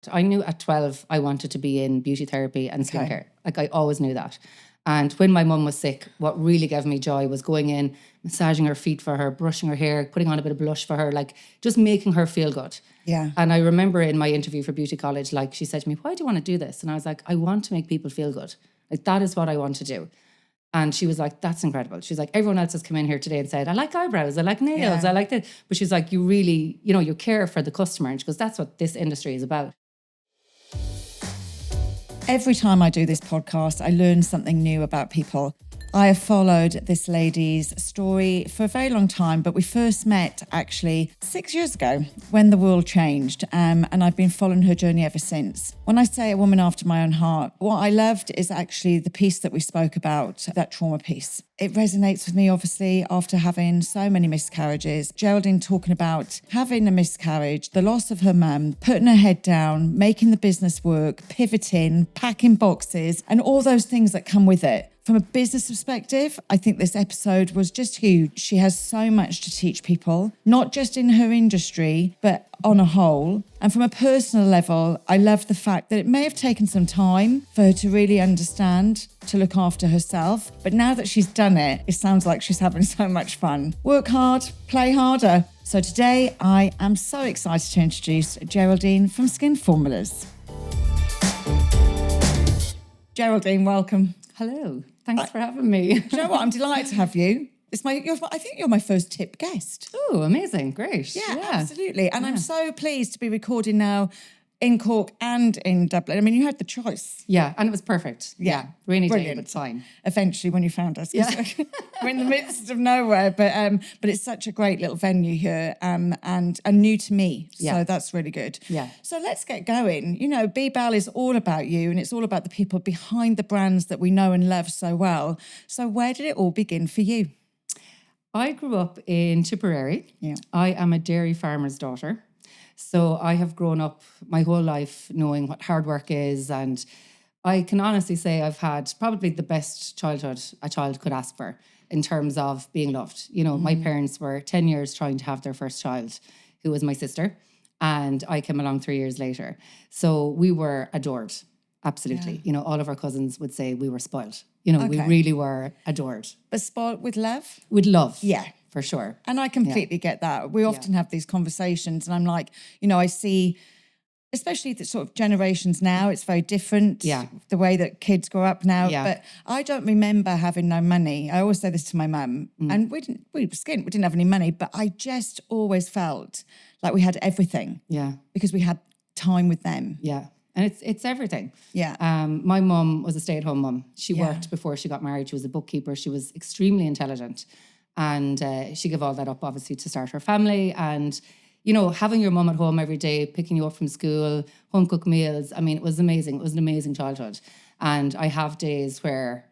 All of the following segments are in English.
I knew at 12 I wanted to be in beauty therapy and skincare. Like I always knew that. And when my mum was sick, what really gave me joy was going in, massaging her feet for her, brushing her hair, putting on a bit of blush for her, like just making her feel good. Yeah. And I remember in my interview for beauty college, like she said to me, why do you want to do this? And I was like, I want to make people feel good. Like that is what I want to do. And she was like, that's incredible. She's like, everyone else has come in here today and said, I like eyebrows, I like nails, I like this. But she's like, you really, you care for the customer. And she goes, that's what this industry is about. Every time I do this podcast, I learn something new about people. I have followed this lady's story for a very long time, but we first met actually 6 years ago when the world changed, and I've been following her journey ever since. When I say a woman after my own heart, what I loved is actually the piece that we spoke about, that trauma piece. It resonates with me, obviously, after having so many miscarriages. Geraldine talking about having a miscarriage, the loss of her mum, putting her head down, making the business work, pivoting, packing boxes, and all those things that come with it. From a business perspective, I think this episode was just huge. She has so much to teach people, not just in her industry, but on a whole. And from a personal level, I love the fact that it may have taken some time for her to really understand, to look after herself. But now that she's done it, it sounds like she's having so much fun. Work hard, play harder. So today, I am so excited to introduce Geraldine from Skin Formulas. Geraldine, welcome. Hello. Thanks for having me. Do you know what? I'm delighted to have you. I think you're my first tip guest. Oh, amazing. Great. Yeah, absolutely. And I'm so pleased to be recording now in Cork and in Dublin. I mean, you had the choice. Yeah, and it was perfect. Yeah. Rainy Brilliant. day, but fine. Eventually, when you found us. Yeah. We're in the midst of nowhere, but it's such a great little venue here and new to me. So that's really good. Yeah. So let's get going. Be Bell is all about you, and it's all about the people behind the brands that we know and love so well. So where did it all begin for you? I grew up in Tipperary. Yeah. I am a dairy farmer's daughter. So I have grown up my whole life knowing what hard work is, and I can honestly say I've had probably the best childhood a child could ask for in terms of being loved. My parents were 10 years trying to have their first child, who was my sister, and I came along 3 years later. So we were adored, absolutely. Yeah. All of our cousins would say we were spoiled. We really were adored. But spoiled with love? With love. Yeah. For sure. And I completely get that. We often have these conversations and I'm like, I see, especially the sort of generations now, it's very different. Yeah. The way that kids grow up now. Yeah. But I don't remember having no money. I always say this to my mum. And we were skint, we didn't have any money, but I just always felt like we had everything. Yeah. Because we had time with them. Yeah. And it's everything. Yeah. My mum was a stay-at-home mum. She worked before she got married. She was a bookkeeper. She was extremely intelligent. And she gave all that up, obviously, to start her family. And, having your mum at home every day, picking you up from school, home-cooked meals, I mean, it was amazing. It was an amazing childhood. And I have days where,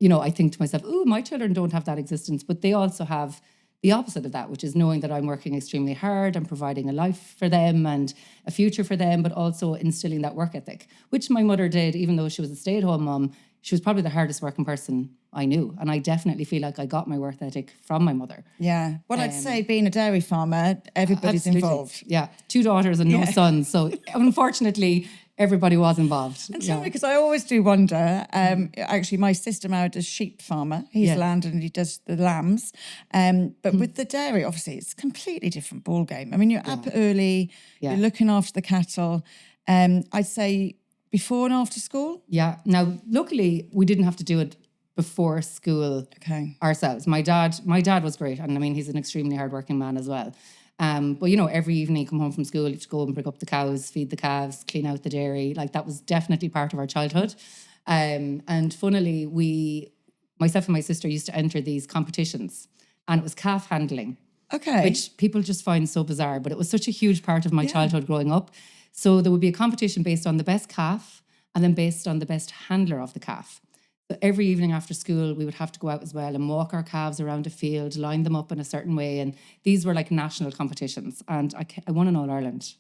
I think to myself, oh, my children don't have that existence. But they also have the opposite of that, which is knowing that I'm working extremely hard and providing a life for them and a future for them, but also instilling that work ethic, which my mother did, even though she was a stay-at-home mum. She was probably the hardest working person I knew. And I definitely feel like I got my work ethic from my mother. Yeah. Well, I'd say being a dairy farmer, everybody's involved. Yeah. 2 daughters and no sons. So unfortunately, everybody was involved. And tell me, because I always do wonder, actually my sister married a sheep farmer. He's land and he does the lambs. But with the dairy, obviously, it's a completely different ball game. I mean, you're up early, you're looking after the cattle. I'd say before and after school? Yeah. Now, luckily, we didn't have to do it before school ourselves. My dad was great. And I mean, he's an extremely hardworking man as well. But, every evening you come home from school, you have to go and pick up the cows, feed the calves, clean out the dairy. Like, that was definitely part of our childhood. And funnily, myself and my sister used to enter these competitions. And it was calf handling. Okay. Which people just find so bizarre. But it was such a huge part of my childhood growing up. So there would be a competition based on the best calf and then based on the best handler of the calf. So every evening after school, we would have to go out as well and walk our calves around a field, line them up in a certain way. And these were like national competitions. And I won an All-Ireland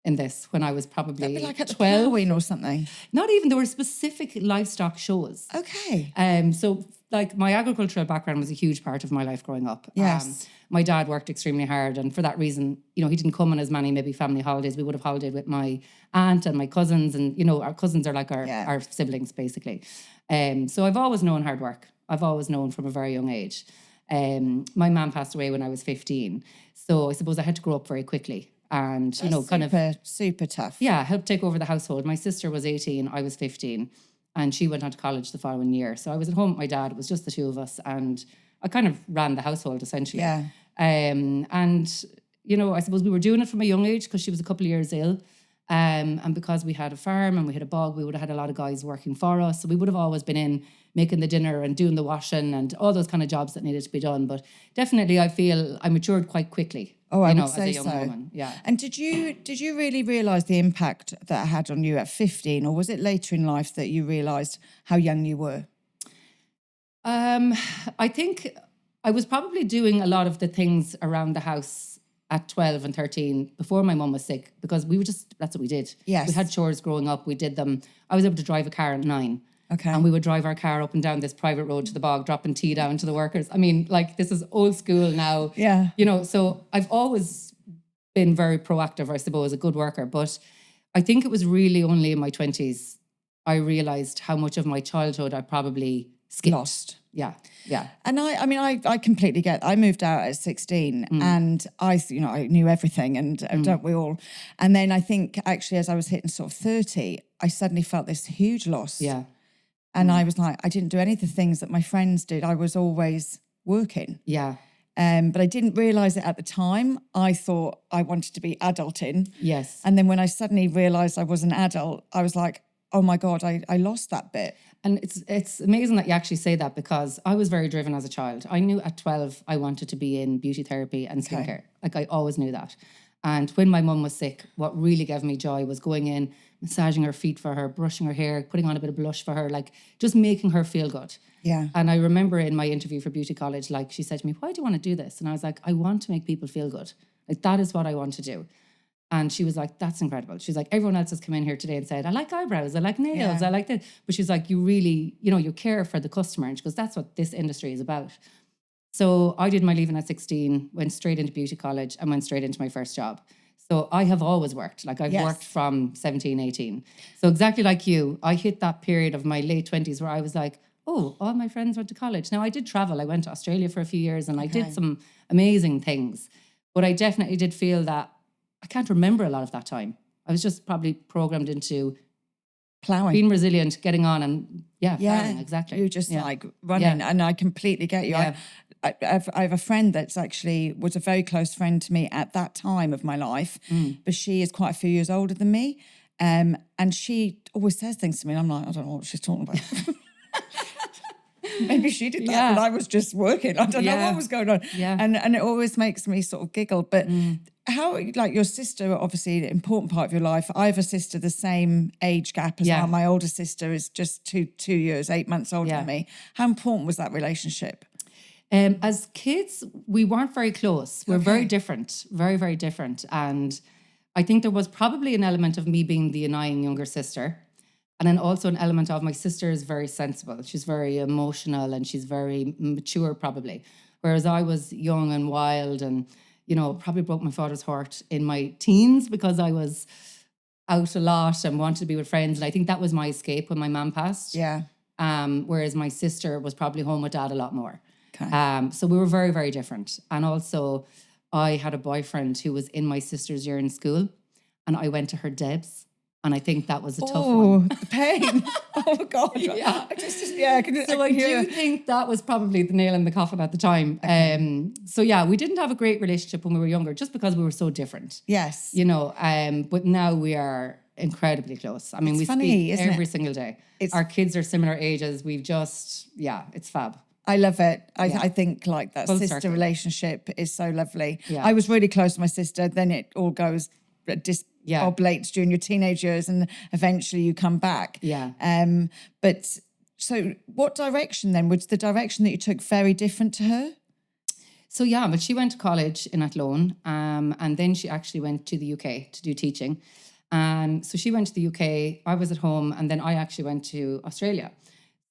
in this when I was probably That'd be like at 12. The or something. Not even, there were specific livestock shows. Okay. So like my agricultural background was a huge part of my life growing up. Yes. My dad worked extremely hard, and for that reason, you know, he didn't come on as many maybe family holidays. We would have holidayed with my aunt and my cousins, and you know, our cousins are like our siblings basically. So I've always known hard work. I've always known from a very young age. My mum passed away when I was 15, so I suppose I had to grow up very quickly, and you know, kind of super tough. Yeah, helped take over the household. My sister was 18, I was 15. And she went on to college the following year. So I was at home with my dad. It was just the two of us. And I kind of ran the household, essentially. Yeah. And, you know, I suppose we were doing it from a young age because she was a couple of years ill. And because we had a farm and we had a bog, we would have had a lot of guys working for us. So we would have always been in making the dinner and doing the washing and all those kind of jobs that needed to be done. But definitely I feel I matured quite quickly. Oh, I would as a say young so. woman. Yeah. And did you really realise the impact that it had on you at 15, or was it later in life that you realised how young you were? I think I was probably doing a lot of the things around the house at 12 and 13 before my mum was sick, because that's what we did. Yes. We had chores growing up. We did them. I was able to drive a car at 9. Okay. And we would drive our car up and down this private road to the bog, dropping tea down to the workers. I mean, like, this is old school now. Yeah. You know, so I've always been very proactive, I suppose, a good worker. But I think it was really only in my 20s I realised how much of my childhood I probably skipped. Lost. Yeah, yeah. And I completely get. I moved out at 16, and I knew everything, and don't we all? And then I think actually, as I was hitting sort of 30, I suddenly felt this huge loss. Yeah. And I was like, I didn't do any of the things that my friends did. I was always working. Yeah. But I didn't realise it at the time. I thought I wanted to be adulting. Yes. And then when I suddenly realised I was an adult, I was like, oh my God, I lost that bit. And it's amazing that you actually say that, because I was very driven as a child. I knew at 12 I wanted to be in beauty therapy and skincare. Like, I always knew that. And when my mum was sick, what really gave me joy was going in, massaging her feet for her, brushing her hair, putting on a bit of blush for her, like just making her feel good. Yeah. And I remember in my interview for beauty college, like, she said to me, why do you want to do this? And I was like, I want to make people feel good. Like, that is what I want to do. And she was like, that's incredible. She's like, everyone else has come in here today and said, I like eyebrows, I like nails, I like this. But she's like, you really, you care for the customer. And she goes, that's what this industry is about. So I did my leaving at 16, went straight into beauty college and went straight into my first job. So I have always worked. Like, I've worked from 17, 18. So exactly like you, I hit that period of my late 20s where I was like, oh, all my friends went to college. Now, I did travel. I went to Australia for a few years and I did some amazing things. But I definitely did feel that I can't remember a lot of that time. I was just probably programmed into plowing, being resilient, getting on, and plowing, exactly. You're just like running, and I completely get you. Yeah. I have a friend that's actually was a very close friend to me at that time of my life, but she is quite a few years older than me, and she always says things to me, and I'm like, I don't know what she's talking about. Maybe she did that, but I was just working. I don't know what was going on. Yeah. And it always makes me sort of giggle. But how, like, your sister, obviously an important part of your life. I have a sister the same age gap as well. My older sister is just 2 years, 8 months older than me. How important was that relationship? As kids, we weren't very close. We're very different, very, very different. And I think there was probably an element of me being the annoying younger sister. And then also an element of my sister is very sensible. She's very emotional and she's very mature probably. Whereas I was young and wild and, probably broke my father's heart in my teens because I was out a lot and wanted to be with friends. And I think that was my escape when my mum passed. Yeah. Whereas my sister was probably home with dad a lot more. Okay. So we were very, very different. And also I had a boyfriend who was in my sister's year in school and I went to her Debs. And I think that was a tough one. Oh, the pain. Oh, God. Yeah. I do think that was probably the nail in the coffin at the time. Okay. So, we didn't have a great relationship when we were younger just because we were so different. Yes. But now we are incredibly close. I mean, we speak every single day. Our kids are similar ages. We've just, it's fab. I love it. I think like that Full sister circle. relationship is so lovely. Yeah. I was really close to my sister. Then it all goes disbobulates during your teenage years, and eventually you come back. Yeah. But so, what direction then? Was the direction that you took very different to her? So but she went to college in Athlone, and then she actually went to the UK to do teaching. So she went to the UK. I was at home, and then I actually went to Australia.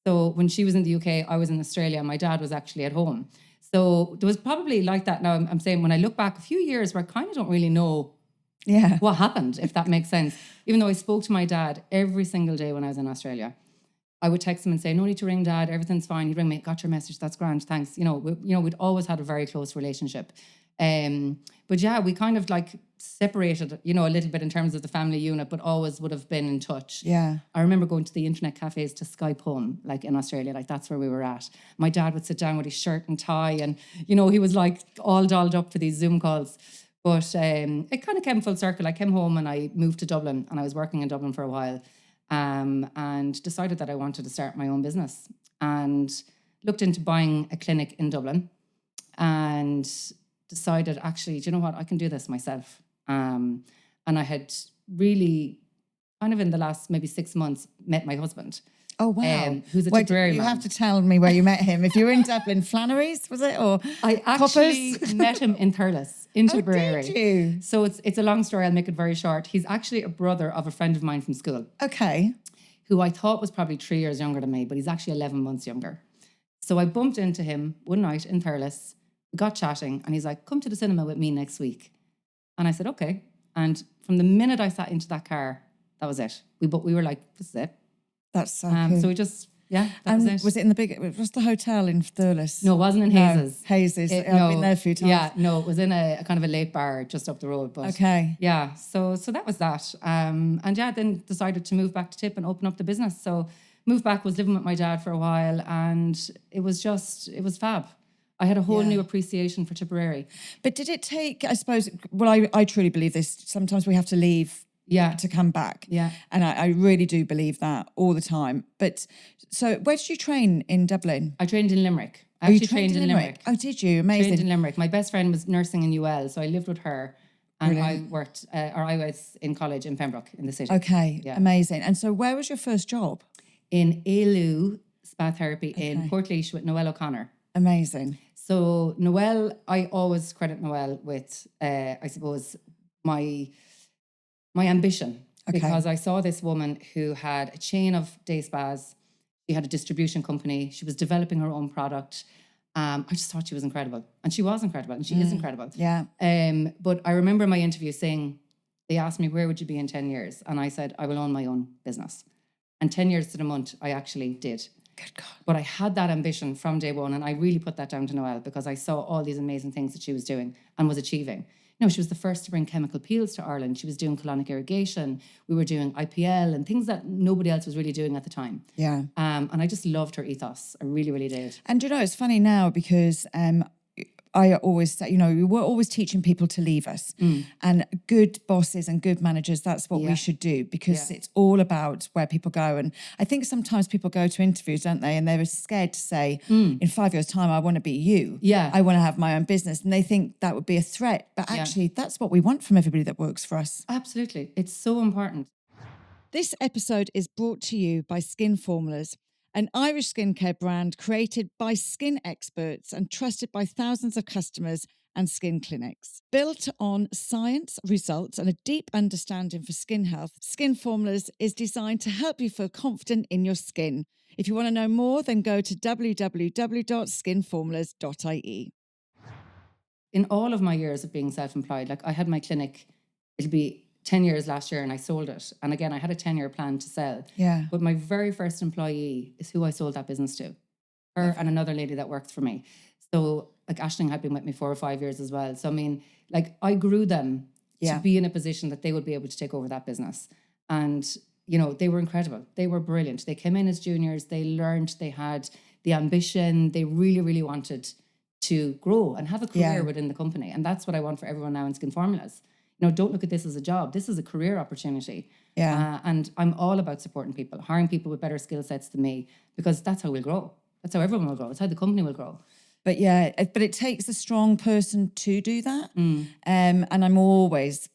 So when she was in the UK, I was in Australia, and my dad was actually at home. So there was probably like that. Now I'm saying, when I look back a few years where I kind of don't really know what happened, if that makes sense. Even though I spoke to my dad every single day when I was in Australia, I would text him and say, no need to ring, Dad, everything's fine. He'd ring me, got your message, that's grand, thanks. We'd always had a very close relationship. But yeah, we kind of like separated, a little bit in terms of the family unit, but always would have been in touch. Yeah. I remember going to the internet cafes to Skype home, like in Australia, like that's where we were at. My dad would sit down with his shirt and tie, and, he was like all dolled up for these Zoom calls. But it kind of came full circle. I came home and I moved to Dublin, and I was working in Dublin for a while, and decided that I wanted to start my own business, and looked into buying a clinic in Dublin, and decided, actually, do you know what? I can do this myself. And I had really, kind of in the last maybe 6 months, met my husband. Oh, wow. Who's a Tipperary man. You have to tell me where you met him. If you were in Dublin, Flannery's, was it? Or I actually met him in Thurles, in Tipperary. Did you? So it's a long story. I'll make it very short. He's actually a brother of a friend of mine from school. Okay. Who I thought was probably 3 years younger than me, but he's actually 11 months younger. So I bumped into him one night in Thurles. We got chatting, and he's like, come to the cinema with me next week. And I said, okay. And from the minute I sat into that car, that was it. We were like, this is it. That's so cool. So we just, that was it. Was it in was the hotel in Thurles? No, it wasn't in Hazes. Hazes. I've been there a few times. Yeah, no, it was in a kind of a late bar just up the road. But okay. Yeah, so that was that. And then decided to move back to Tip and open up the business. So moved back, was living with my dad for a while, and it was fab. I had a whole new appreciation for Tipperary. But did it take, I suppose, I truly believe this, sometimes we have to leave to come back. Yeah. And I really do believe that all the time. But so where did you train in Dublin? I trained in Limerick. I actually trained in Limerick. Oh, did you? Amazing. Trained in Limerick. My best friend was nursing in UL, so I lived with her. And I was in college in Pembroke, in the city. Okay, amazing. And so where was your first job? In Élu Spa Therapy in Portlaoise with Noelle O'Connor. Amazing. So Noelle, I always credit Noelle with, I suppose, my ambition. Okay. Because I saw this woman who had a chain of day spas. She had a distribution company. She was developing her own product. I just thought she was incredible. And she was incredible. And she is incredible. Yeah. But I remember my interview saying, they asked me, where would you be in 10 years? And I said, I will own my own business. And 10 years to the month, I actually did. Good God. But I had that ambition from day one, and I really put that down to Noelle because I saw all these amazing things that she was doing and was achieving. She was the first to bring chemical peels to Ireland. She was doing colonic irrigation. We were doing IPL and things that nobody else was really doing at the time. Yeah. And I just loved her ethos. I really, really did. And it's funny now because I always say, we're always teaching people to leave us. And good bosses and good managers, that's what we should do because it's all about where people go. And I think sometimes people go to interviews, don't they? And they're scared to say, in 5 years' time, I want to be you. Yeah. I want to have my own business. And they think that would be a threat. But actually, that's what we want from everybody that works for us. Absolutely. It's so important. This episode is brought to you by Skin Formulas, an Irish skincare brand created by skin experts and trusted by thousands of customers and skin clinics. Built on science, results, and a deep understanding for skin health, Skin Formulas is designed to help you feel confident in your skin. If you want to know more, then go to www.skinformulas.ie. In all of my years of being self-employed, like I had my clinic, it'll be 10 years last year, and I sold it. And again, I had a 10-year plan to sell. Yeah. But my very first employee is who I sold that business to. Her and another lady that worked for me. So like Aisling had been with me 4 or 5 years as well. So I mean, like I grew them to be in a position that they would be able to take over that business. And, they were incredible. They were brilliant. They came in as juniors. They learned, they had the ambition. They really, really wanted to grow and have a career within the company. And that's what I want for everyone now in Skin Formulas. Don't look at this as a job. This is a career opportunity. Yeah. And I'm all about supporting people, hiring people with better skill sets than me, because that's how we'll grow. That's how everyone will grow. It's how the company will grow. But it takes a strong person to do that. And I'm always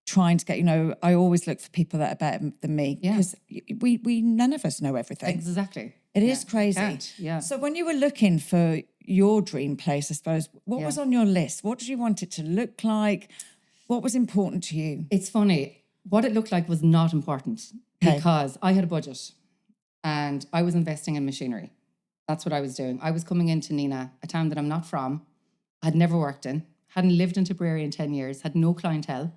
trying to get, I always look for people that are better than me because we none of us know everything. Exactly. It is crazy. Yeah. So when you were looking for your dream place, I suppose, what was on your list? What did you want it to look like? What was important to you? It's funny. What it looked like was not important because I had a budget. and I was investing in machinery. That's what I was doing. I was coming into Nina, a town that I'm not from, had never worked in, hadn't lived in Tipperary in 10 years, had no clientele.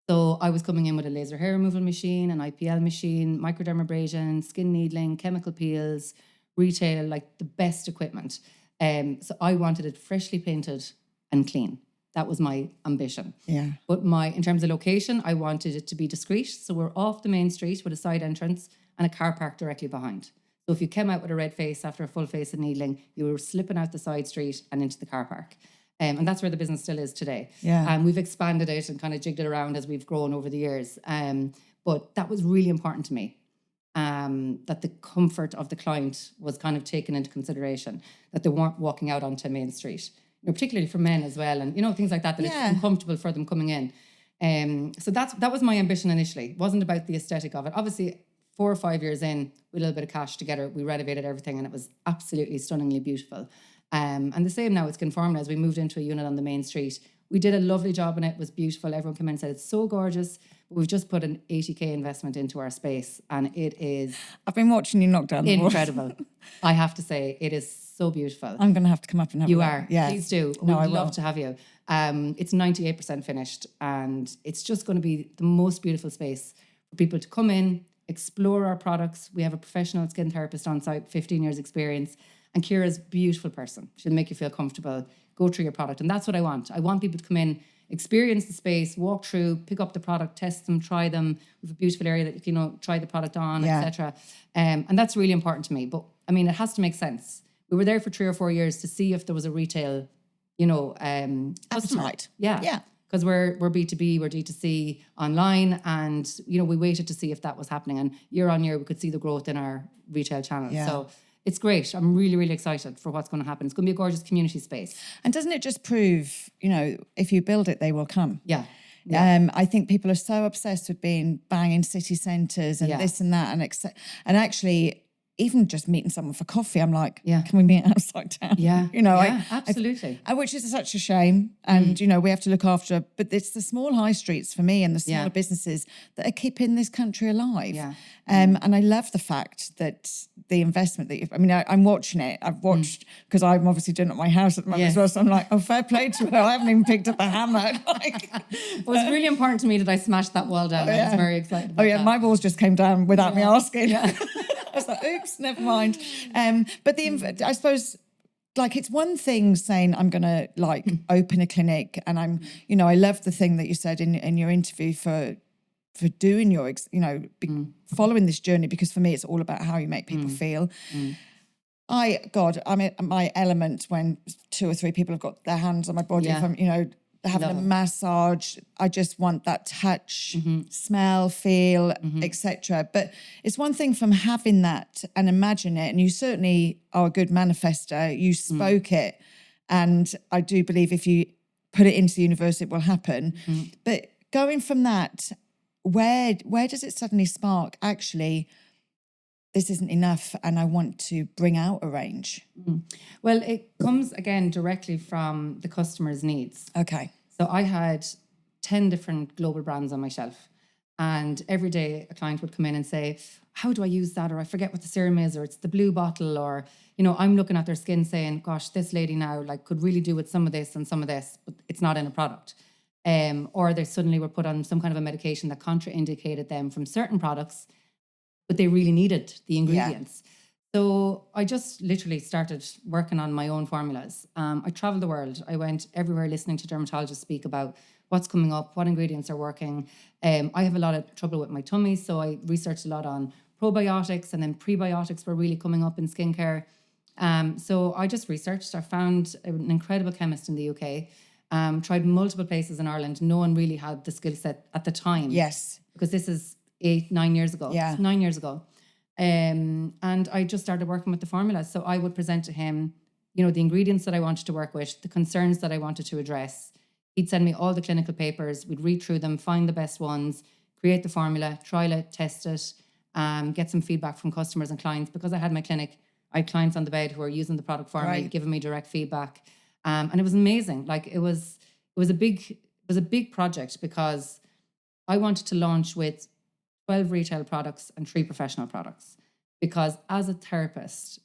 So I was coming in with a laser hair removal machine, an IPL machine, microdermabrasion, skin needling, chemical peels, retail, like the best equipment. So I wanted it freshly painted and clean. That was my ambition. Yeah. But in terms of location, I wanted it to be discreet. So we're off the main street with a side entrance and a car park directly behind. So if you came out with a red face after a full face of needling, you were slipping out the side street and into the car park. And that's where the business still is today. Yeah. We've expanded it and kind of jigged it around as we've grown over the years. But that was really important to me, that the comfort of the client was kind of taken into consideration, that they weren't walking out onto Main Street, particularly for men as well. And, things like that, it's uncomfortable for them coming in. So that was my ambition initially. It wasn't about the aesthetic of it. Obviously, 4 or 5 years in, with a little bit of cash together, we renovated everything and it was absolutely stunningly beautiful. And the same now, it's conformed as we moved into a unit on the main street. We did a lovely job in it. It was beautiful. Everyone came in and said, it's so gorgeous. But we've just put an 80k investment into our space and it is... I've been watching you knock down the walls. Incredible. I have to say, it is so beautiful. I'm going to have to come up and have a look. You are. Yeah. Please do. No, We'd I love will. to have you. It's 98% finished and it's just going to be the most beautiful space for people to come in, explore our products. We have a professional skin therapist on site, 15 years experience. And Ciara's a beautiful person. She'll make you feel comfortable, go through your product. And that's what I want. I want people to come in, experience the space, walk through, pick up the product, test them, try them. We have a beautiful area that you can, try the product on, etc. And that's really important to me. But I mean, it has to make sense. We were there for 3 or 4 years to see if there was a retail, Appetite. Yeah. Because we're B2B, we're D2C online, and we waited to see if that was happening. And year on year, we could see the growth in our retail channel. Yeah. So it's great. I'm really, really excited for what's going to happen. It's going to be a gorgeous community space. And doesn't it just prove, if you build it, they will come? Yeah. I think people are so obsessed with being banging city centres and this and that, and actually, even just meeting someone for coffee, I'm like, can we meet outside town? Yeah. Absolutely. Which is such a shame. And, we have to look after, but it's the small high streets for me and the smaller businesses that are keeping this country alive. Yeah. And I love the fact that the investment that I'm watching it. I've watched, because I'm obviously doing it at my house at the moment as well. So I'm like, fair play to her. I haven't even picked up a hammer. Well, it's really important to me that I smashed that wall down. I was very excited about that. My walls just came down without me asking. Yeah. I was like, oops, never mind. But I suppose, it's one thing saying I'm going to open a clinic, and I love the thing that you said in your interview for doing your, following this journey, because for me it's all about how you make people feel. I'm in my element when 2 or 3 people have got their hands on my body from, having a massage. I just want that touch, smell, feel, etc. But it's one thing from having that and imagine it, and you certainly are a good manifester. You spoke it, and I do believe if you put it into the universe, it will happen. But going from that, where does it suddenly spark, actually, this isn't enough and I want to bring out a range? Well, it comes again directly from the customer's needs. Okay. So I had 10 different global brands on my shelf, and every day a client would come in and say, how do I use that? Or I forget what the serum is, or it's the blue bottle, or, I'm looking at their skin saying, gosh, this lady now could really do with some of this and some of this, but it's not in a product. Or they suddenly were put on some kind of a medication that contraindicated them from certain products, but they really needed the ingredients. So I just literally started working on my own formulas. I traveled the world. I went everywhere listening to dermatologists speak about what's coming up, what ingredients are working. I have a lot of trouble with my tummy, so I researched a lot on probiotics, and then prebiotics were really coming up in skincare. So I just researched. I found an incredible chemist in the UK. Tried multiple places in Ireland. No one really had the skill set at the time. Yes. Because this is 9 years ago. Yeah. 9 years ago. And I just started working with the formulas. So I would present to him, the ingredients that I wanted to work with, the concerns that I wanted to address. He'd send me all the clinical papers. We'd read through them, find the best ones, create the formula, trial it, test it, get some feedback from customers and clients. Because I had my clinic, I had clients on the bed who were using the product for me, giving me direct feedback. And it was amazing. It was a big project, because I wanted to launch with 12 retail products and 3 professional products. because as a therapist,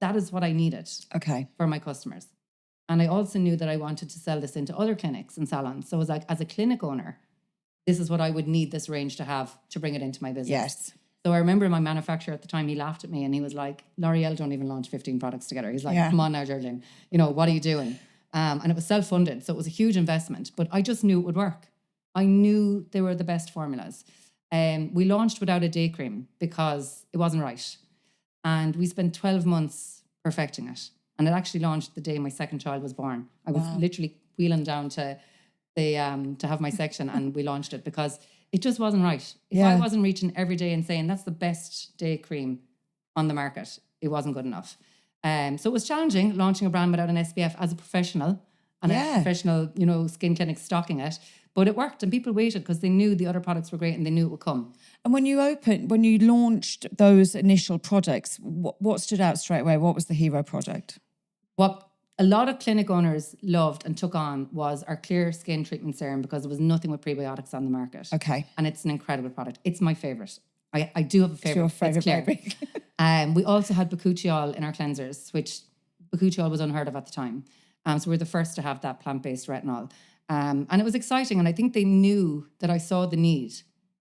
that is what I needed for my customers. And I also knew that I wanted to sell this into other clinics and salons. So it was like, as a clinic owner, this is what I would need this range to have to bring it into my business. Yes. So I remember my manufacturer at the time, he laughed at me and he was like, L'Oreal don't even launch 15 products together. He's like, come on now, Geraldine, what are you doing? And it was self-funded. So it was a huge investment, but I just knew it would work. I knew they were the best formulas. We launched without a day cream because it wasn't right. And we spent 12 months perfecting it. And it actually launched the day my second child was born. I was literally wheeling down to the to have my section, and we launched it because it just wasn't right. If I wasn't reaching every day and saying that's the best day cream on the market, it wasn't good enough. So it was challenging launching a brand without an SPF as a professional and a professional, skin clinic stocking it. But it worked and people waited because they knew the other products were great and they knew it would come. And when you launched those initial products, what stood out straight away? What was the hero product? What a lot of clinic owners loved and took on was our clear skin treatment serum because there was nothing with prebiotics on the market. Okay. And it's an incredible product. It's my favourite. I do have a favourite. It's your favourite baby. We also had bakuchiol in our cleansers, which bakuchiol was unheard of at the time. So we're the first to have that plant-based retinol. And it was exciting. And I think they knew that I saw the need,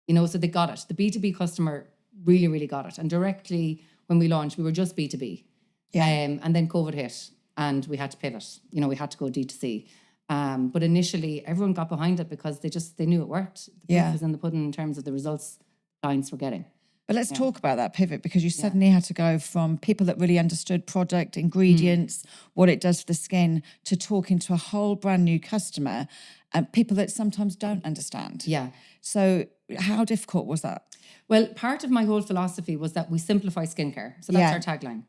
so they got it. The B2B customer really, really got it. And directly when we launched, we were just B2B. Yeah. And then COVID hit and we had to pivot. We had to go D2C. But initially, everyone got behind it because they knew it worked. The proof was in the pudding in terms of the results clients were getting. But let's talk about that pivot, because you suddenly had to go from people that really understood product, ingredients, what it does for the skin, to talking to a whole brand new customer and people that sometimes don't understand. Yeah. So how difficult was that? Well, part of my whole philosophy was that we simplify skincare. So that's our tagline.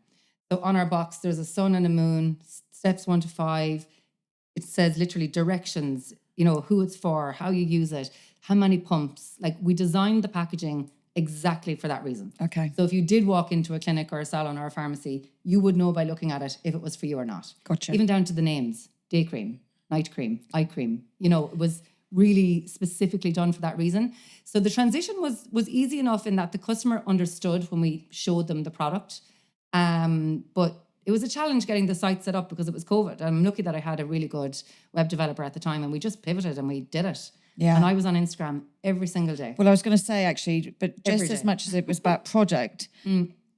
So on our box, there's a sun and a moon, steps 1 to 5. It says literally directions, who it's for, how you use it, how many pumps. Like, we designed the packaging exactly for that reason. Okay. So if you did walk into a clinic or a salon or a pharmacy, you would know by looking at it if it was for you or not. Gotcha. Even down to the names: day cream, night cream, eye cream. It was really specifically done for that reason. So the transition was easy enough in that the customer understood when we showed them the product. But it was a challenge getting the site set up because it was COVID. I'm lucky that I had a really good web developer at the time, and we just pivoted and we did it. Yeah. And I was on Instagram every single day. Well, I was going to say, actually, but just as much as it was about project,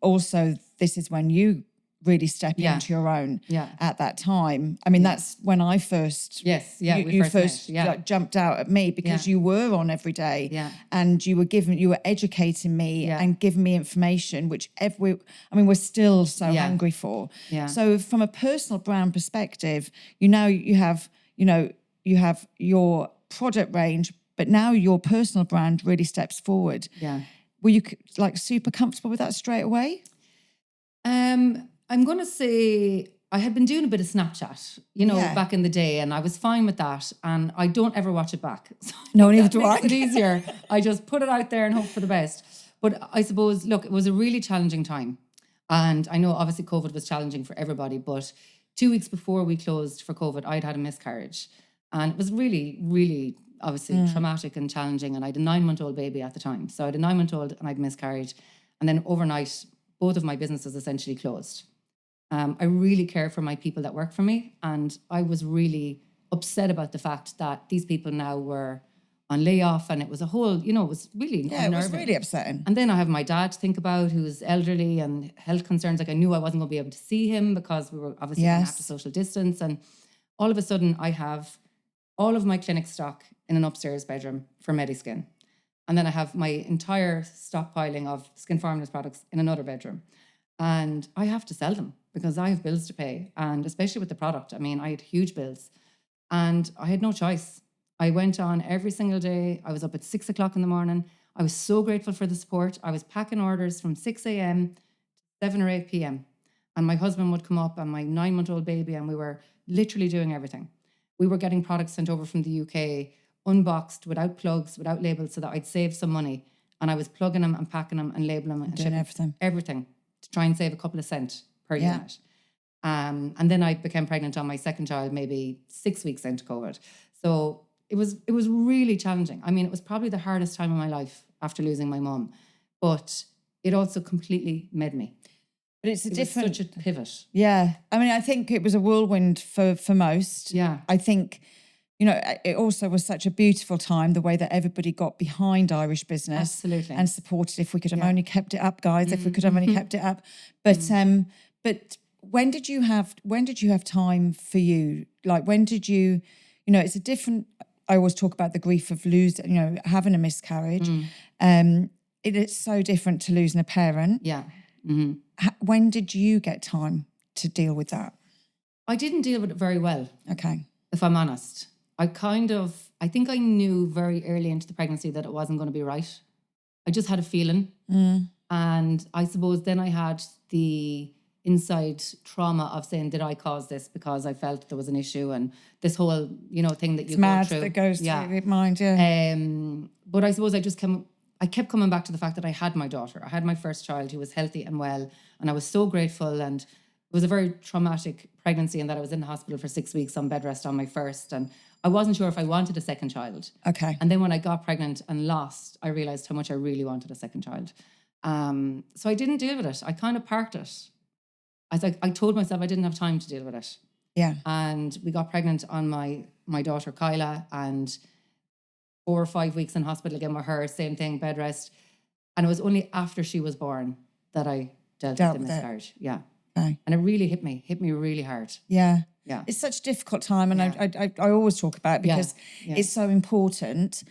also this is when you really step into your own at that time. I mean, that's when I first... Yes, you first jumped out at me because you were on every day and you were educating me and giving me information, which we're still so hungry for. Yeah. So from a personal brand perspective, you have your product range, but now your personal brand really steps forward. Yeah. Were you super comfortable with that straight away? I'm going to say I had been doing a bit of Snapchat, back in the day, and I was fine with that. And I don't ever watch it back. So no, neither do I. It makes it easier. I just put it out there and hope for the best. But I suppose, look, it was a really challenging time. And I know obviously COVID was challenging for everybody, but 2 weeks before we closed for COVID, I'd had a miscarriage. And it was really, really obviously traumatic and challenging. And I had a 9-month-old baby at the time. So I had a 9-month-old and I'd miscarried. And then overnight, both of my businesses essentially closed. I really care for my people that work for me. And I was really upset about the fact that these people now were on layoff, and it was a whole, it was really unnerving. It was really upsetting. And then I have my dad to think about, who's elderly and health concerns. Like, I knew I wasn't going to be able to see him because we were obviously going to have to social distance. And all of a sudden I have all of my clinic stock in an upstairs bedroom for Mediskin. And then I have my entire stockpiling of Skin Formulas products in another bedroom. And I have to sell them because I have bills to pay. And especially with the product, I mean, I had huge bills. And I had no choice. I went on every single day. I was up at 6 o'clock in the morning. I was so grateful for the support. I was packing orders from 6 a.m. to 7 or 8 p.m. And my husband would come up and my 9-month-old baby, and we were literally doing everything. We were getting products sent over from the UK, unboxed, without plugs, without labels, so that I'd save some money. And I was plugging them and packing them and labeling them and doing everything to try and save a couple of cents per unit. And then I became pregnant on my second child, maybe 6 weeks into COVID. So it was really challenging. I mean, it was probably the hardest time of my life after losing my mum. But it also completely made me. But it's a different... was such a pivot. Yeah. I mean, I think it was a whirlwind for most. Yeah. I think, you know, it also was such a beautiful time, the way that everybody got behind Irish business. Absolutely. And supported. If we could have only kept it up, guys, if we could have only kept it up. But when did you have time for you? Like, when did you know, it's a different... I always talk about the grief of losing, you know, having a miscarriage. It is so different to losing a parent. Yeah. When did you get time to deal with that? I didn't deal with it very well. Okay. If I'm honest. I think I knew very early into the pregnancy that it wasn't going to be right. I just had a feeling. And I suppose then I had the inside trauma of saying, did I cause this because I felt there was an issue, and this whole, you know, thing that you go through. That goes through your mind, yeah. But I suppose I kept coming back to the fact that I had my daughter. I had my first child who was healthy and well, and I was so grateful. And it was a very traumatic pregnancy in that I was in the hospital for 6 weeks on bed rest on my first, and I wasn't sure if I wanted a second child. Okay. And then when I got pregnant and lost, I realised how much I really wanted a second child. So I didn't deal with it. I kind of parked it. I told myself I didn't have time to deal with it. Yeah. And we got pregnant on my daughter Kyla, and 4 or 5 weeks in hospital again with her, same thing, bed rest. And it was only after she was born that I dealt with the miscarriage. Yeah. Okay. And it really hit me really hard. Yeah. Yeah. It's such a difficult time, and I always talk about it because it's so important.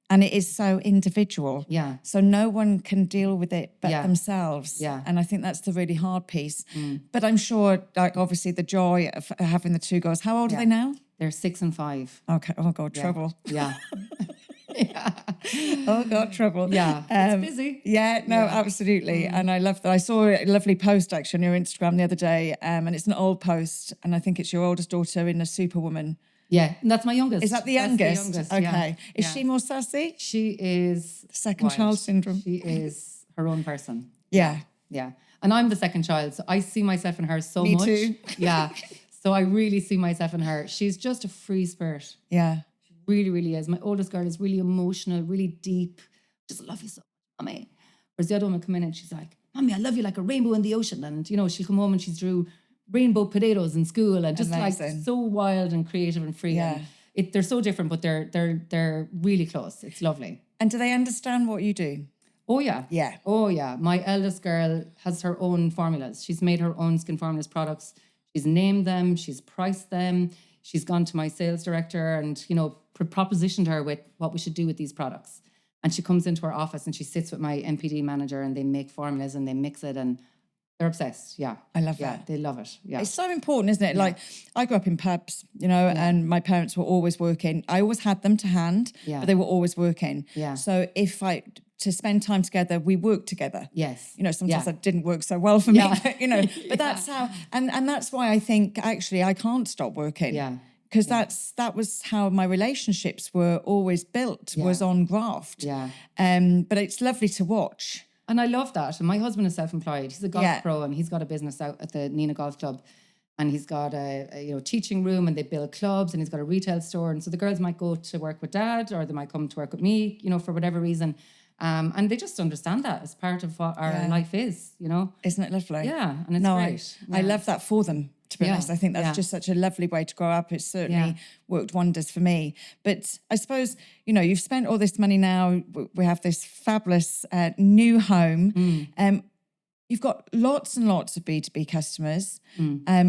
And it is so individual. Yeah. So no one can deal with it but themselves. Yeah. And I think that's the really hard piece. But I'm sure, like, obviously the joy of having the two girls. How old are they now? They're 6 and 5. Okay. Oh, God, trouble. Yeah. Oh, God, trouble. Yeah. It's busy. Yeah, no, absolutely. And I love that. I saw a lovely post actually on your Instagram the other day, and it's an old post, and I think it's your oldest daughter in a Superwoman. Yeah, and that's my youngest. Is that the youngest? That's the youngest, okay. Is she more sassy? She is... Second child syndrome. She is her own person. Yeah. Yeah. And I'm the second child, so I see myself in her so much. Me too. Yeah. So I really see myself in her. She's just a free spirit. Yeah. She really, really is. My oldest girl is really emotional, really deep. Just love you so much, Mommy. Whereas the other one would come in and she's like, Mommy, I love you like a rainbow in the ocean. And, you know, she'll come home and she's drew rainbow potatoes in school, and just like so wild and creative and free. Yeah. And they're so different, but they're really close. It's lovely. And do they understand what you do? Oh yeah. Yeah. Oh yeah. My eldest girl has her own formulas. She's made her own skin formulas products. She's named them. She's priced them. She's gone to my sales director and, you know, propositioned her with what we should do with these products. And she comes into our office and she sits with my MPD manager and they make formulas and they mix it, and they're obsessed. Yeah. I love that. that. They love it. Yeah. It's so important, isn't it? Yeah. Like, I grew up in pubs, you know, and my parents were always working. I always had them to hand, but they were always working. Yeah. So to spend time together, we worked together. Yes. You know, sometimes that didn't work so well for me, but, you know, but that's how, and that's why I think actually I can't stop working. Yeah. Because that was how my relationships were always built, was on graft. Yeah. But it's lovely to watch. And I love that. And my husband is self-employed. He's a golf pro, and he's got a business out at the Nina Golf Club. And he's got a teaching room, and they build clubs, and he's got a retail store. And so the girls might go to work with Dad, or they might come to work with me, you know, for whatever reason. And they just understand that as part of what our life is, you know. Isn't it lovely? Yeah, and it's great. I love that for them, to be honest. I think that's just such a lovely way to grow up. It's certainly worked wonders for me. But I suppose, you know, you've spent all this money now. We have this fabulous new home. You've got lots and lots of B2B customers,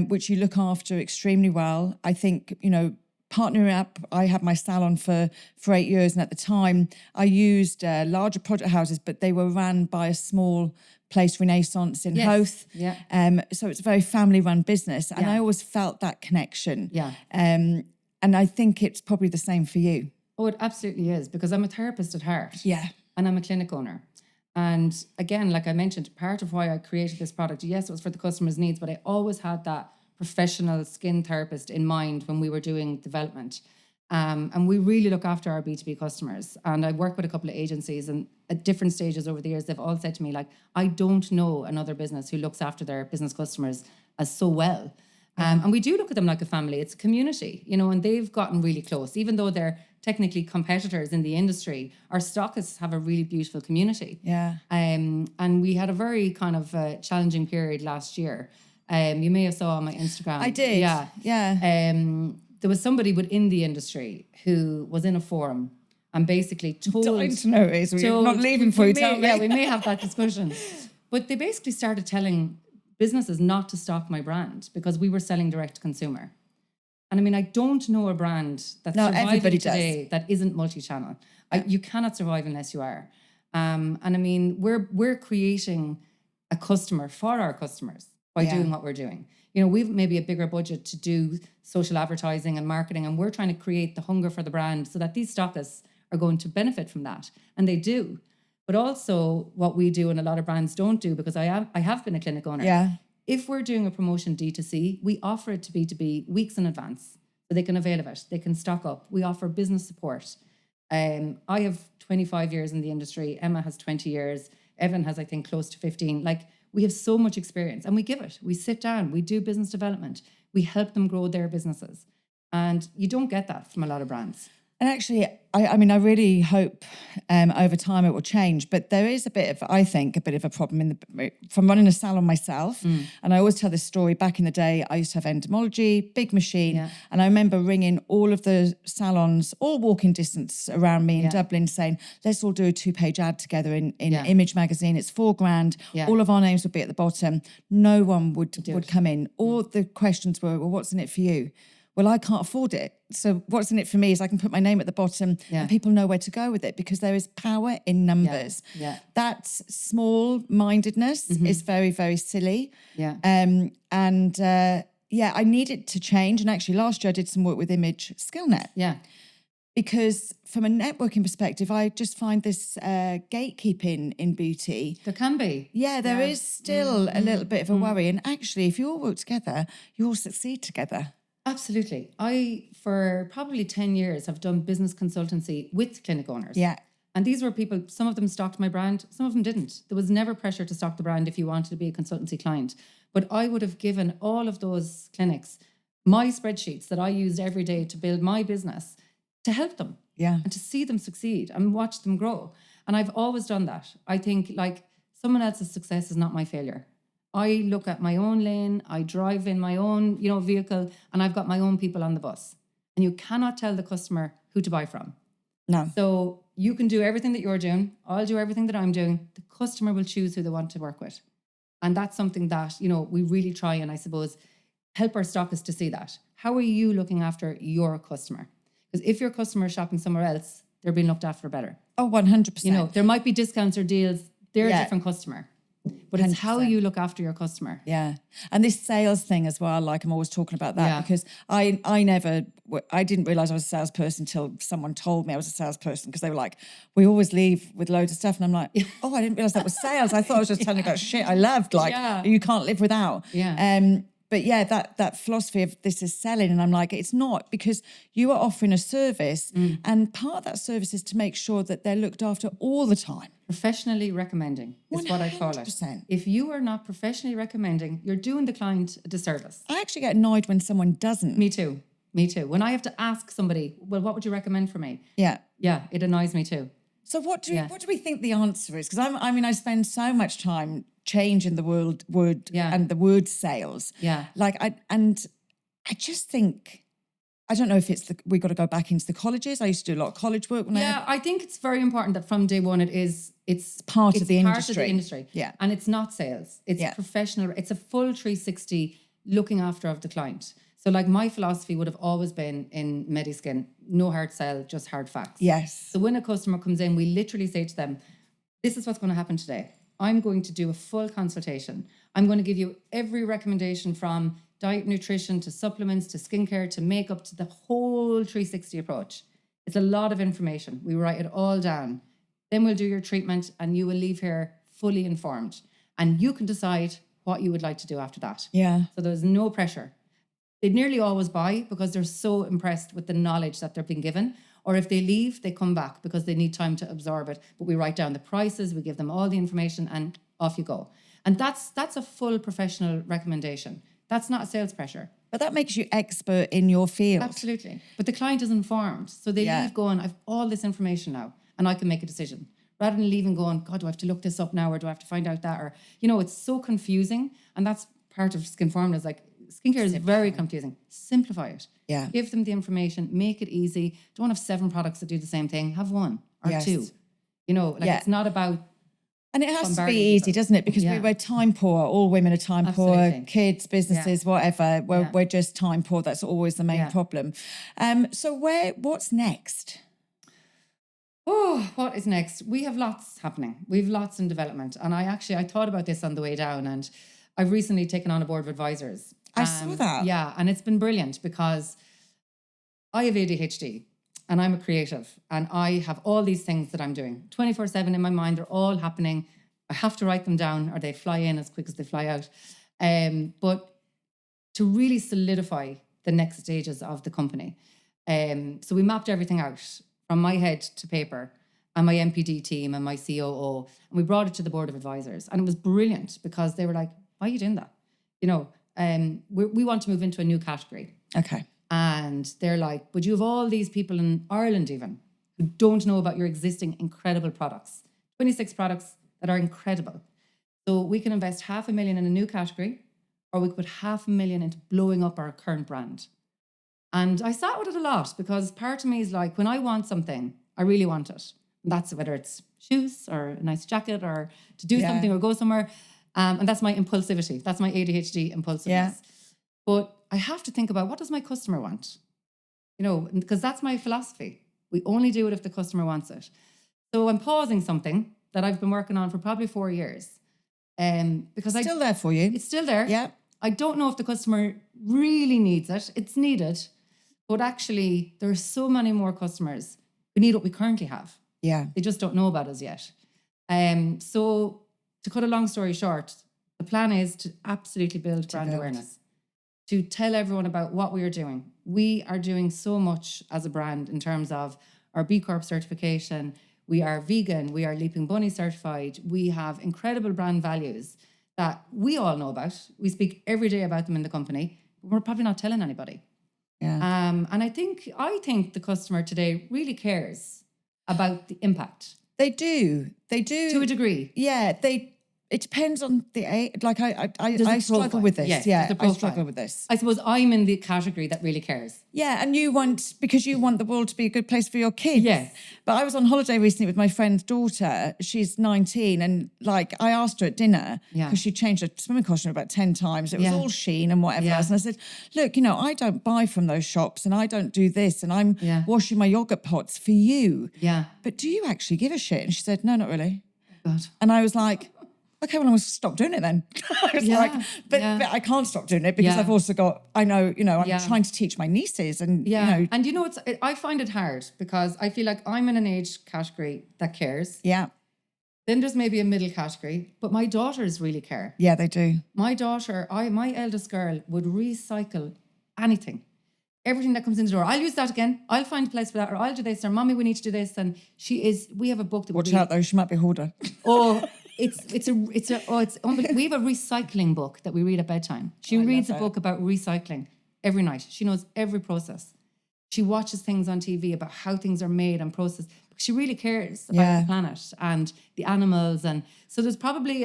which you look after extremely well. I think, you know, partnering up, I had my salon for 8 years, and at the time I used larger product houses, but they were ran by a small place, Renaissance in Howth. Yeah. So it's a very family-run business, and I always felt that connection. Yeah. And I think it's probably the same for you. Oh, it absolutely is, because I'm a therapist at heart. Yeah. And I'm a clinic owner. And again, like I mentioned, part of why I created this product, yes, it was for the customer's needs, but I always had that professional skin therapist in mind when we were doing development. And we really look after our B2B customers. And I work with a couple of agencies, and at different stages over the years, they've all said to me, like, I don't know another business who looks after their business customers as so well. And we do look at them like a family. It's a community, you know, and they've gotten really close. Even though they're technically competitors in the industry, our stockists have a really beautiful community. Yeah. And we had a very kind of challenging period last year. You may have saw on my Instagram. I did. Yeah. There was somebody within the industry who was in a forum and basically told... Dying to know it. We're not leaving before you tell me. Yeah, we may have that discussion. But they basically started telling businesses not to stock my brand because we were selling direct to consumer. And I mean, I don't know a brand that's surviving today that isn't multi-channel. You cannot survive unless you are. And I mean, we're creating a customer for our customers by doing what we're doing. You know, we've maybe a bigger budget to do social advertising and marketing, and we're trying to create the hunger for the brand so that these stockists are going to benefit from that. And they do. But also what we do and a lot of brands don't do, because I have been a clinic owner. Yeah. If we're doing a promotion D2C, we offer it to B2B weeks in advance so they can avail of it. They can stock up. We offer business support. I have 25 years in the industry. Emma has 20 years. Evan has, I think, close to 15. Like, we have so much experience and we give it. We sit down, we do business development. We help them grow their businesses. And you don't get that from a lot of brands. And actually, I mean, I really hope over time it will change. But there is a bit of a problem from running a salon myself. And I always tell this story. Back in the day, I used to have entomology, big machine. Yeah. And I remember ringing all of the salons, all walking distance around me in Dublin, saying, let's all do a 2-page ad together in Image magazine. It's $4,000. Yeah. All of our names would be at the bottom. No one would come in. All the questions were, well, what's in it for you? Well, I can't afford it. So what's in it for me is I can put my name at the bottom and people know where to go with it because there is power in numbers. Yeah. That small-mindedness is very, very silly. Yeah. I need it to change. And actually last year I did some work with Image Skillnet. Yeah. Because from a networking perspective, I just find this gatekeeping in beauty. There can be. Yeah, there is still a little bit of a worry. And actually, if you all work together, you all succeed together. Absolutely. I, for probably 10 years, have done business consultancy with clinic owners. Yeah. And these were people, some of them stocked my brand, some of them didn't. There was never pressure to stock the brand if you wanted to be a consultancy client. But I would have given all of those clinics my spreadsheets that I used every day to build my business to help them. Yeah. And to see them succeed and watch them grow. And I've always done that. I think, like, someone else's success is not my failure. I look at my own lane, I drive in my own, vehicle, and I've got my own people on the bus. And you cannot tell the customer who to buy from. No. So you can do everything that you're doing. I'll do everything that I'm doing. The customer will choose who they want to work with. And that's something that, we really try and, I suppose, help our stockists to see that. How are you looking after your customer? Because if your customer is shopping somewhere else, they're being looked after better. Oh, 100%. There might be discounts or deals. They're a different customer. But it's 100%. How you look after your customer. Yeah. And this sales thing as well, like I'm always talking about that because I didn't realise I was a salesperson until someone told me I was a salesperson because they were like, we always leave with loads of stuff. And I'm like, oh, I didn't realise that was sales. I thought I was just telling you about shit I loved, you can't live without. Yeah. But yeah, that philosophy of this is selling. And I'm like, it's not, because you are offering a service and part of that service is to make sure that they're looked after all the time. Professionally recommending is 100%. What I call it. If you are not professionally recommending, you're doing the client a disservice. I actually get annoyed when someone doesn't. Me too. When I have to ask somebody, well, what would you recommend for me? Yeah. Yeah, it annoys me too. So what do we think the answer is? Because I spend so much time changing the word and the word sales. Yeah. I just think, I don't know if we got to go back into the colleges. I used to do a lot of college work. I think it's very important that from day one it's part of the industry. Part of the industry. Yeah. And it's not sales. It's professional. It's a full 360 looking after of the client. So like my philosophy would have always been in Mediskin, no hard sell, just hard facts. Yes. So when a customer comes in, we literally say to them, this is what's going to happen today. I'm going to do a full consultation. I'm going to give you every recommendation from diet, nutrition, to supplements, to skincare, to makeup, to the whole 360 approach. It's a lot of information. We write it all down. Then we'll do your treatment and you will leave here fully informed. And you can decide what you would like to do after that. Yeah. So there's no pressure. They nearly always buy because they're so impressed with the knowledge that they're being given. Or if they leave, they come back because they need time to absorb it. But we write down the prices, we give them all the information, and off you go. And that's a full professional recommendation. That's not a sales pressure. But that makes you expert in your field. Absolutely. But the client is informed. So they leave going, I've all this information now and I can make a decision. Rather than leaving going, God, do I have to look this up now or do I have to find out that? Or, it's so confusing. And that's part of Skin Formula is like, skincare is very confusing. Simplify it. Yeah. Give them the information, make it easy. Don't have 7 products that do the same thing. Have 1 or 2. It's not about... And it has to be easy, doesn't it? Because we're time poor. All women are time poor. Kids, businesses, whatever. We're just time poor. That's always the main problem. So what's next? Oh, what is next? We have lots happening. We have lots in development. And I thought about this on the way down, and I've recently taken on a board of advisors. I saw that. Yeah, and it's been brilliant because I have ADHD and I'm a creative and I have all these things that I'm doing 24/7 in my mind. They're all happening. I have to write them down or they fly in as quick as they fly out. But to really solidify the next stages of the company. So we mapped everything out from my head to paper and my MPD team and my COO. And we brought it to the board of advisors. And it was brilliant because they were like, why are you doing that? We want to move into a new category. Okay. And they're like, but you have all these people in Ireland even who don't know about your existing incredible products. 26 products that are incredible. So we can invest $500,000 in a new category, or we could put $500,000 into blowing up our current brand. And I sat with it a lot because part of me is like, when I want something, I really want it. And that's whether it's shoes or a nice jacket or to do something or go somewhere. And that's my impulsivity. That's my ADHD impulsiveness. But I have to think about, what does my customer want? Because that's my philosophy. We only do it if the customer wants it. So I'm pausing something that I've been working on for probably 4 years. Because still there for you. It's still there. Yeah. I don't know if the customer really needs it. It's needed. But actually, there are so many more customers who need what we currently have. Yeah. They just don't know about us yet. So to cut a long story short, the plan is to absolutely build brand awareness, to tell everyone about what we are doing. We are doing so much as a brand in terms of our B Corp certification. We are vegan. We are Leaping Bunny certified. We have incredible brand values that we all know about. We speak every day about them in the company, but we're probably not telling anybody. Yeah. And I think the customer today really cares about the impact. They do. To a degree. Yeah. It depends on the age. Like I struggle with this. I struggle with this. I suppose I'm in the category that really cares. Yeah, and because you want the world to be a good place for your kids. Yes. But I was on holiday recently with my friend's daughter. She's 19, and I asked her at dinner because she changed her swimming costume about 10 times. It was all Shein and whatever else. And I said, look, I don't buy from those shops, and I don't do this, and I'm washing my yogurt pots for you. Yeah. But do you actually give a shit? And she said, no, not really. God. And I was like, okay, well, I must stop doing it then. I was but I can't stop doing it because I've also got, I'm trying to teach my nieces and, And I find it hard because I feel like I'm in an age category that cares. Yeah. Then there's maybe a middle category, but my daughters really care. Yeah, they do. My daughter, my eldest girl would recycle anything. Everything that comes in the door. I'll use that again. I'll find a place for that. Or I'll do this. Or Mommy, we need to do this. And we have a book that Watch out though, she might be a hoarder. Oh, it's unbelievable. We have a recycling book that we read at bedtime. She reads a book about recycling every night. She knows every process. She watches things on TV about how things are made and processed. She really cares about the planet and the animals. And so there's probably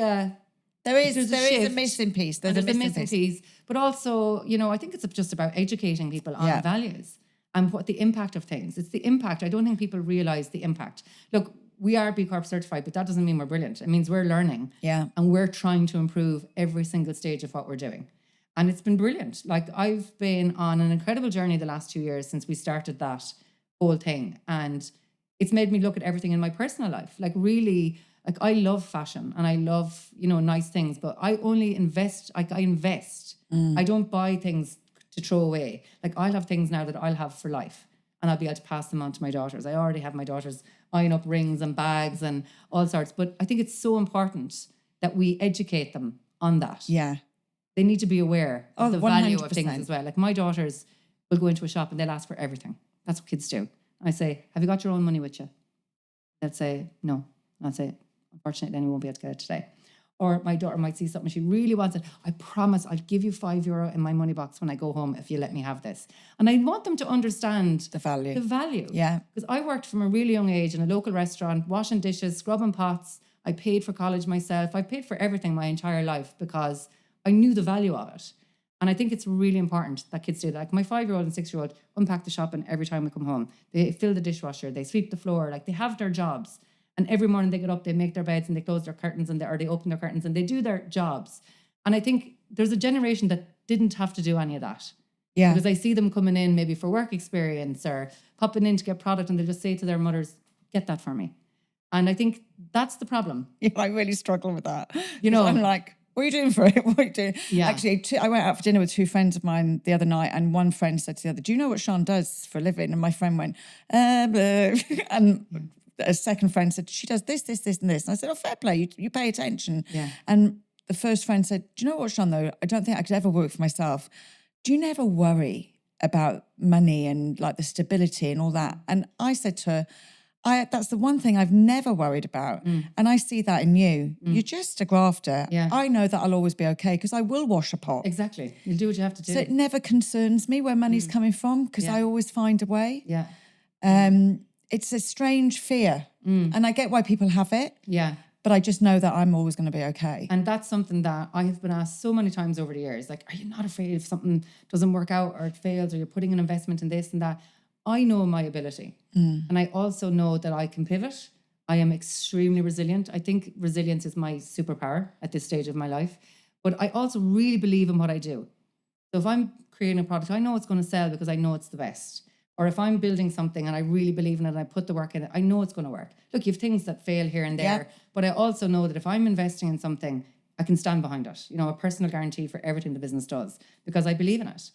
there is a missing piece. There's a missing piece. But also, I think it's just about educating people on values and what the impact of things. It's the impact. I don't think people realize the impact. Look, we are B Corp certified, but that doesn't mean we're brilliant. It means we're learning. Yeah. And we're trying to improve every single stage of what we're doing. And it's been brilliant. I've been on an incredible journey the last 2 years since we started that whole thing. And it's made me look at everything in my personal life. I love fashion and I love, nice things, but I only invest, I invest. I don't buy things to throw away. I'll have things now that I'll have for life and I'll be able to pass them on to my daughters. I already have my daughters eyeing up rings and bags and all sorts. But I think it's so important that we educate them on that. Yeah. They need to be aware of the 100%. value of things as well. My daughters will go into a shop and they'll ask for everything. That's what kids do. I say, have you got your own money with you? They'll say, no. I'll say, unfortunately, then you won't be able to get it today. Or my daughter might see something she really wants it. I promise I'll give you €5 in my money box when I go home if you let me have this. And I want them to understand The value. The value. Yeah. Because I worked from a really young age in a local restaurant, washing dishes, scrubbing pots. I paid for college myself. I paid for everything my entire life because I knew the value of it. And I think it's really important that kids do that. Like my 5-year-old and 6-year-old unpack the shopping every time we come home. They fill the dishwasher, they sweep the floor, like they have their jobs. And every morning they get up, they make their beds and they close their curtains or they open their curtains and they do their jobs. And I think there's a generation that didn't have to do any of that. Yeah. Because I see them coming in maybe for work experience or popping in to get product and they'll just say to their mothers, get that for me. And I think that's the problem. Yeah, I really struggle with that. You know, I'm like, what are you doing for it? What are you doing? Yeah. Actually, I went out for dinner with 2 friends of mine the other night, and one friend said to the other, do you know what Sean does for a living? And my friend went, blah. And a second friend said, she does this, this, this, and this. And I said, oh, fair play, you pay attention. Yeah. And the first friend said, do you know what, Sean, though? I don't think I could ever work for myself. Do you never worry about money and like the stability and all that? And I said to her, that's the one thing I've never worried about. And I see that in you. You're just a grafter. Yeah. I know that I'll always be okay because I will wash a pot. Exactly. You'll do what you have to do. So it never concerns me where money's coming from because I always find a way. Yeah. It's a strange fear. And I get why people have it. Yeah. But I just know that I'm always going to be okay. And that's something that I have been asked so many times over the years. Like, are you not afraid if something doesn't work out or it fails or you're putting an investment in this and that? I know my ability. And I also know that I can pivot. I am extremely resilient. I think resilience is my superpower at this stage of my life. But I also really believe in what I do. So if I'm creating a product, I know it's going to sell because I know it's the best. Or if I'm building something and I really believe in it and I put the work in it, I know it's going to work. Look, you have things that fail here and there, but I also know that if I'm investing in something, I can stand behind it. You know, a personal guarantee for everything the business does because I believe in it.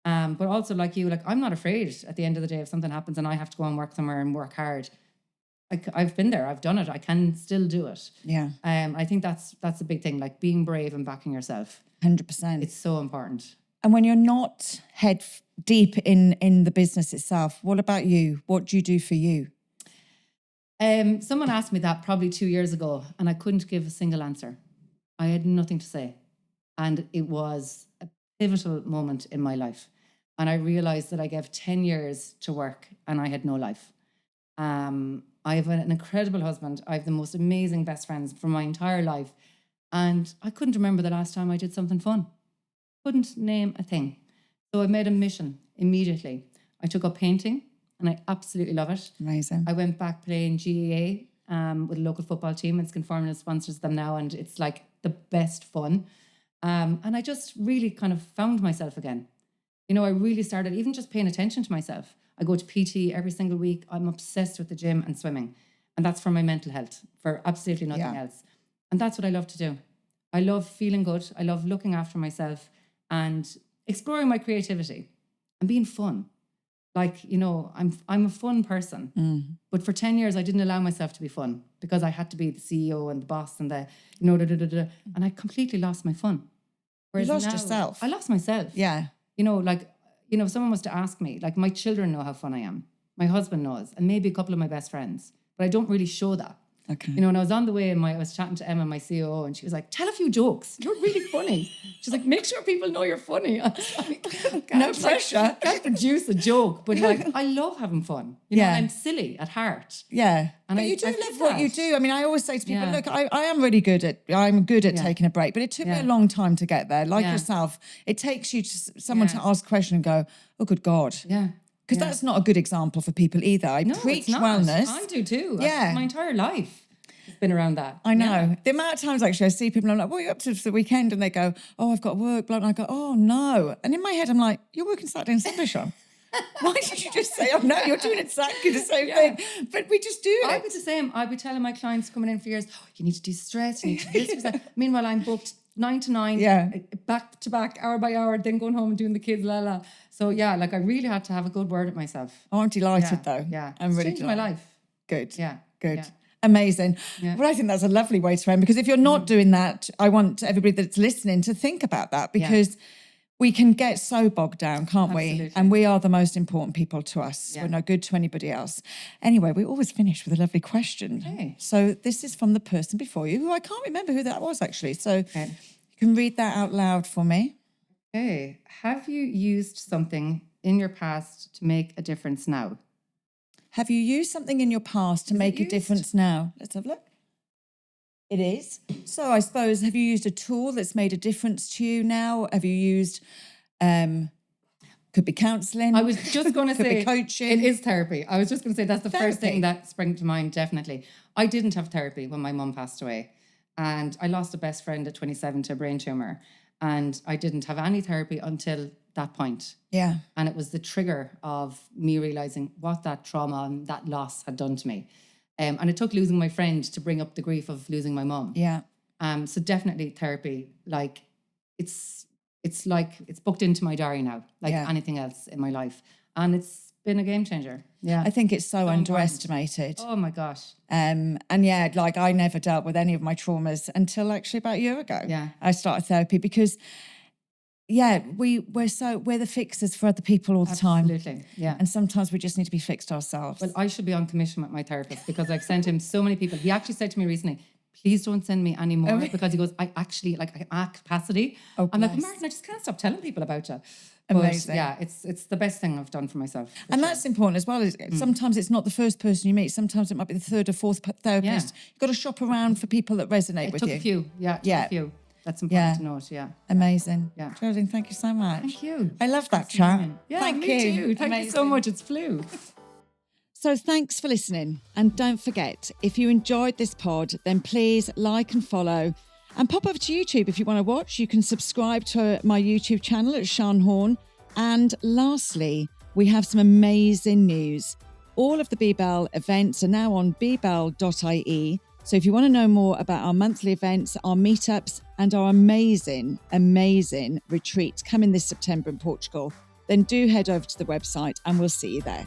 But also like you, like I'm not afraid at the end of the day if something happens and I have to go and work somewhere and work hard. I've been there, I've done it, I can still do it. Yeah. I think that's a big thing, like being brave and backing yourself. 100%. It's so important. And when you're not head deep in the business itself, what about you? What do you do for you? Someone asked me that probably 2 years ago and I couldn't give a single answer. I had nothing to say. And it was a pivotal moment in my life. And I realized that I gave 10 years to work and I had no life. I have an incredible husband. I have the most amazing best friends from my entire life. And I couldn't remember the last time I did something fun. Couldn't name a thing. So I made a mission immediately. I took up painting and I absolutely love it. Amazing. I went back playing GAA with a local football team. It's Conforming sponsors them now and it's like the best fun. And I just really kind of found myself again. You know, I really started even just paying attention to myself. I go to PT every single week. I'm obsessed with the gym and swimming. And that's for my mental health, for absolutely nothing else. And that's what I love to do. I love feeling good. I love looking after myself and exploring my creativity and being fun. Like, you know, I'm a fun person. But for 10 years, I didn't allow myself to be fun because I had to be the CEO and the boss and the, you know, and I completely lost my fun. Whereas you lost yourself. I lost myself. Yeah. You know, like, you know, if someone was to ask me, like my children know how fun I am. My husband knows, and maybe a couple of my best friends, but I don't really show that. Okay. You know, and I was on the way and I was chatting to Emma, my COO, and she was like, tell a few jokes. You're really funny. She's like, make sure people know you're funny. I was like, no pressure. Like, can't produce a joke, but like, I love having fun. You know, I'm silly at heart. Yeah. And but you do love what you do. I mean, I always say to people, look, I am really good at taking a break, but it took me a long time to get there. Like yourself, it takes you to someone to ask a question and go, oh, good God. Yeah. Because that's not a good example for people either. I preach wellness. I do too. Yeah. My entire life has been around that. I know. Yeah. The amount of times actually I see people, I'm like, what are you up to for the weekend? And they go, oh, I've got work, blah, blah. And I go, oh, no. And in my head, I'm like, you're working Saturday and Sunday, Sean. Why did you just say, oh, no, you're doing exactly the same thing? But we just do it. I'd be the same. I'd be telling my clients coming in for years, oh, you need to do stress, you need to do this. Meanwhile, I'm booked 9 to 9, back to back, hour by hour, then going home and doing the kids, la la. So yeah, like I really had to have a good word at myself. Oh, I'm delighted though. Yeah, I'm really changed my life. Good. Yeah. Good. Yeah. Amazing. Yeah. Well, I think that's a lovely way to end because if you're not doing that, I want everybody that's listening to think about that because we can get so bogged down, can't Absolutely. we? And we are the most important people to us. We're no good to anybody else. Anyway, we always finish with a lovely question. Okay. So this is from the person before you, who I can't remember who that was actually. So you can read that out loud for me. Okay. Have you used something in your past to make a difference now? Have you used something in your past to make a difference now? Let's have a look. It is. So I suppose, have you used a tool that's made a difference to you now? Have you used, could be counselling. I was just going to say, could be coaching. It is therapy. I was just going to say that's the first Therapy. thing that sprang to mind, definitely. I didn't have therapy when my mum passed away. And I lost a best friend at 27 to a brain tumour. And I didn't have any therapy until that point. Yeah. And it was the trigger of me realising what that trauma and that loss had done to me. And it took losing my friend to bring up the grief of losing my mum. Yeah. So definitely therapy, like it's booked into my diary now, like anything else in my life. And it's been a game changer. Yeah. I think it's so underestimated. Oh my gosh. And yeah, like I never dealt with any of my traumas until actually about a year ago. Yeah. I started therapy because we're the fixers for other people all the time. Absolutely. Yeah. And sometimes we just need to be fixed ourselves. Well, I should be on commission with my therapist because I've sent him so many people. He actually said to me recently, please don't send me any more because he goes, I at capacity. I'm like, Martin, I just can't stop telling people about you. Amazing. But yeah, it's the best thing I've done for myself. And that's important as well. Sometimes it's not the first person you meet. Sometimes it might be the third or fourth therapist. You've got to shop around for people that resonate with you. It took a few. Yeah, it took a few. That's important to note, yeah. Amazing. Yeah. Geraldine, thank you so much. Thank you. I love that chat. Yeah, thank me you. too. Thank you so much. It's flew. So thanks for listening. And don't forget, if you enjoyed this pod, then please like and follow. And pop over to YouTube if you want to watch. You can subscribe to my YouTube channel at Sean Horn. And lastly, we have some amazing news. All of the BBell events are now on bbell.ie. So if you want to know more about our monthly events, our meetups, and our amazing, amazing retreat coming this September in Portugal, then do head over to the website and we'll see you there.